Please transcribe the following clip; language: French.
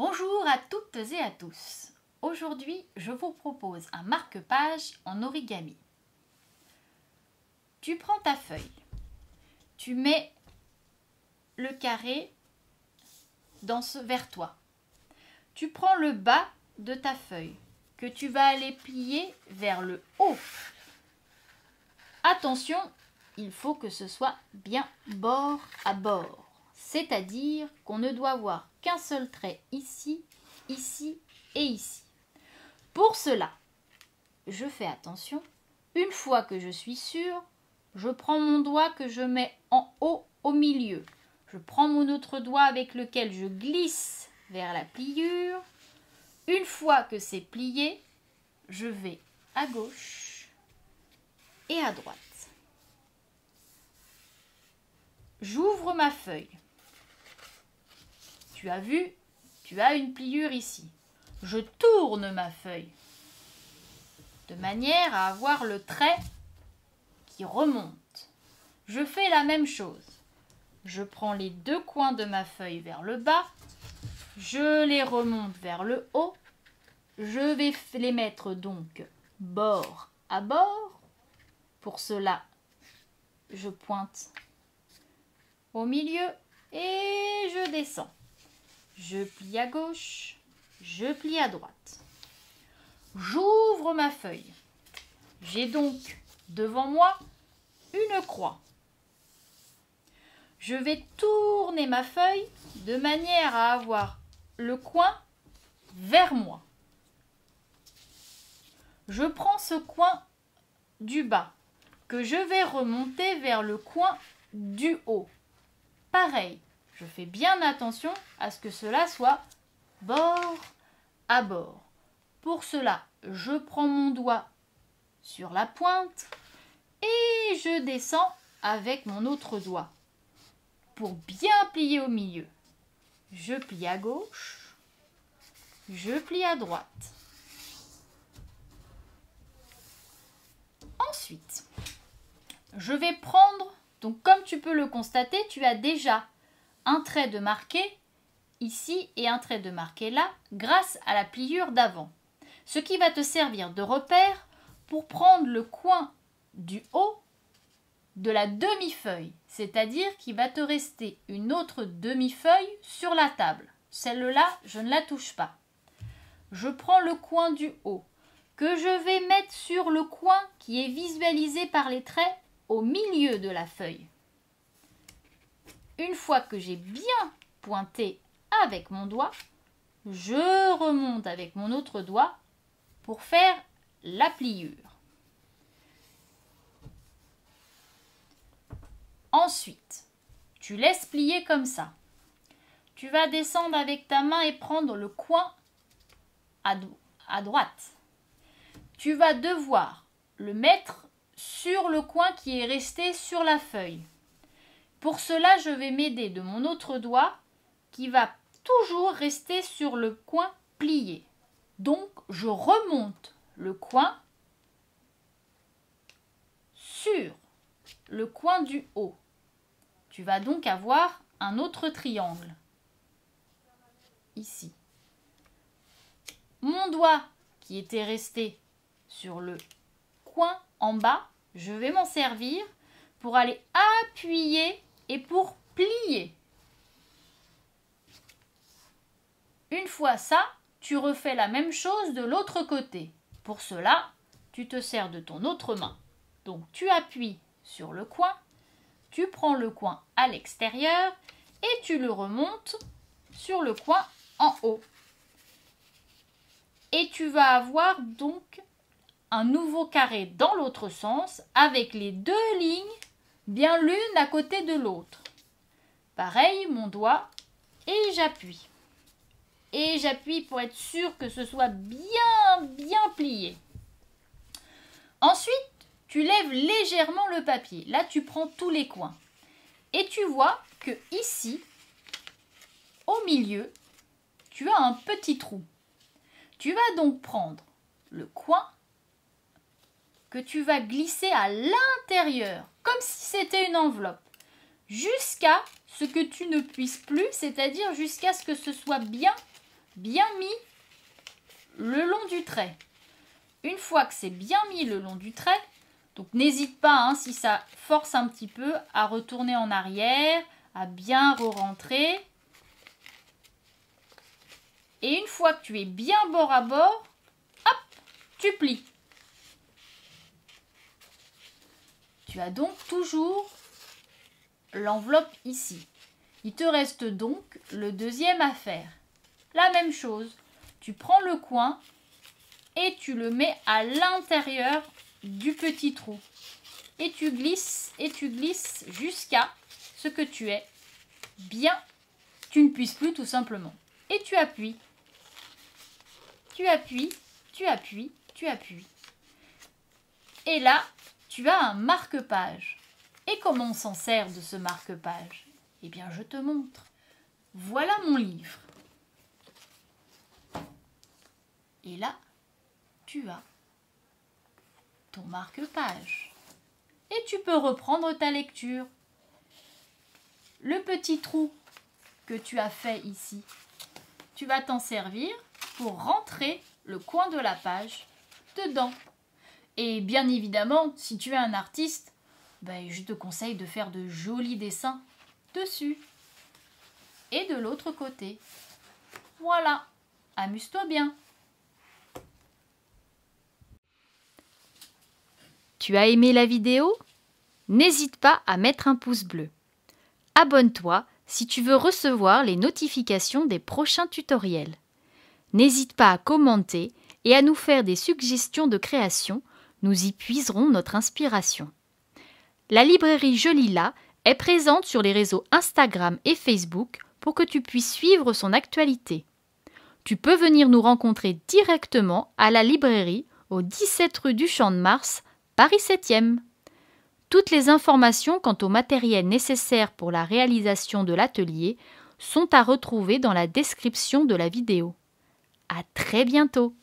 Bonjour à toutes et à tous. Aujourd'hui, je vous propose un marque-page en origami. Tu prends ta feuille, tu mets le carré vers toi. Tu prends le bas de ta feuille que tu vas aller plier vers le haut. Attention, il faut que ce soit bien bord à bord. C'est-à-dire qu'on ne doit voir qu'un seul trait ici, ici et ici. Pour cela, je fais attention. Une fois que je suis sûre, je prends mon doigt que je mets en haut au milieu. Je prends mon autre doigt avec lequel je glisse vers la pliure. Une fois que c'est plié, je vais à gauche et à droite. J'ouvre ma feuille. Tu as vu, tu as une pliure ici. Je tourne ma feuille de manière à avoir le trait qui remonte. Je fais la même chose. Je prends les deux coins de ma feuille vers le bas. Je les remonte vers le haut. Je vais les mettre donc bord à bord. Pour cela, je pointe au milieu et je descends. Je plie à gauche, je plie à droite. J'ouvre ma feuille. J'ai donc devant moi une croix. Je vais tourner ma feuille de manière à avoir le coin vers moi. Je prends ce coin du bas que je vais remonter vers le coin du haut. Pareil, je fais bien attention à ce que cela soit bord à bord. Pour cela, je prends mon doigt sur la pointe et je descends avec mon autre doigt pour bien plier au milieu. Je plie à gauche, je plie à droite. Ensuite, je vais prendre, donc comme tu peux le constater, tu as déjà un trait de marqué ici et un trait de marqué là grâce à la pliure d'avant. Ce qui va te servir de repère pour prendre le coin du haut de la demi-feuille, c'est-à-dire qu'il va te rester une autre demi-feuille sur la table. Celle-là, je ne la touche pas. Je prends le coin du haut que je vais mettre sur le coin qui est visualisé par les traits au milieu de la feuille. Une fois que j'ai bien pointé avec mon doigt, je remonte avec mon autre doigt pour faire la pliure. Ensuite, tu laisses plier comme ça. Tu vas descendre avec ta main et prendre le coin à droite. Tu vas devoir le mettre sur le coin qui est resté sur la feuille. Pour cela, je vais m'aider de mon autre doigt qui va toujours rester sur le coin plié. Donc, je remonte le coin sur le coin du haut. Tu vas donc avoir un autre triangle. Ici. Mon doigt qui était resté sur le coin en bas, je vais m'en servir pour aller appuyer et pour plier. Une fois ça, tu refais la même chose de l'autre côté. Pour cela, tu te sers de ton autre main. Donc tu appuies sur le coin, tu prends le coin à l'extérieur et tu le remontes sur le coin en haut. Et tu vas avoir donc un nouveau carré dans l'autre sens avec les deux lignes bien l'une à côté de l'autre. Pareil, mon doigt et j'appuie. Et j'appuie pour être sûr que ce soit bien plié. Ensuite, tu lèves légèrement le papier. Là, tu prends tous les coins. Et tu vois que ici, au milieu, tu as un petit trou. Tu vas donc prendre le coin que tu vas glisser à l'intérieur, comme si c'était une enveloppe, jusqu'à ce que tu ne puisses plus, c'est-à-dire jusqu'à ce que ce soit bien bien mis le long du trait. Une fois que c'est bien mis le long du trait, donc n'hésite pas, hein, si ça force un petit peu, à retourner en arrière, à bien re-rentrer. Et une fois que tu es bien bord à bord, hop, tu plies. Tu as donc toujours l'enveloppe ici. Il te reste donc le deuxième à faire. La même chose, tu prends le coin et tu le mets à l'intérieur du petit trou. Et tu glisses jusqu'à ce que tu aies bien, tu ne puisses plus tout simplement. Et tu appuies. Tu appuies, tu appuies, tu appuies. Et là, tu as un marque-page. Et comment on s'en sert de ce marque-page? Eh bien, je te montre. Voilà mon livre. Et là, tu as ton marque-page. Et tu peux reprendre ta lecture. Le petit trou que tu as fait ici, tu vas t'en servir pour rentrer le coin de la page dedans. Et bien évidemment, si tu es un artiste, je te conseille de faire de jolis dessins dessus. Et de l'autre côté. Voilà, amuse-toi bien. Tu as aimé la vidéo? N'hésite pas à mettre un pouce bleu. Abonne-toi si tu veux recevoir les notifications des prochains tutoriels. N'hésite pas à commenter et à nous faire des suggestions de création, nous y puiserons notre inspiration. La librairie Jolila est présente sur les réseaux Instagram et Facebook pour que tu puisses suivre son actualité. Tu peux venir nous rencontrer directement à la librairie au 17 rue du Champ de Mars, Paris 7e. Toutes les informations quant au matériel nécessaire pour la réalisation de l'atelier sont à retrouver dans la description de la vidéo. À très bientôt!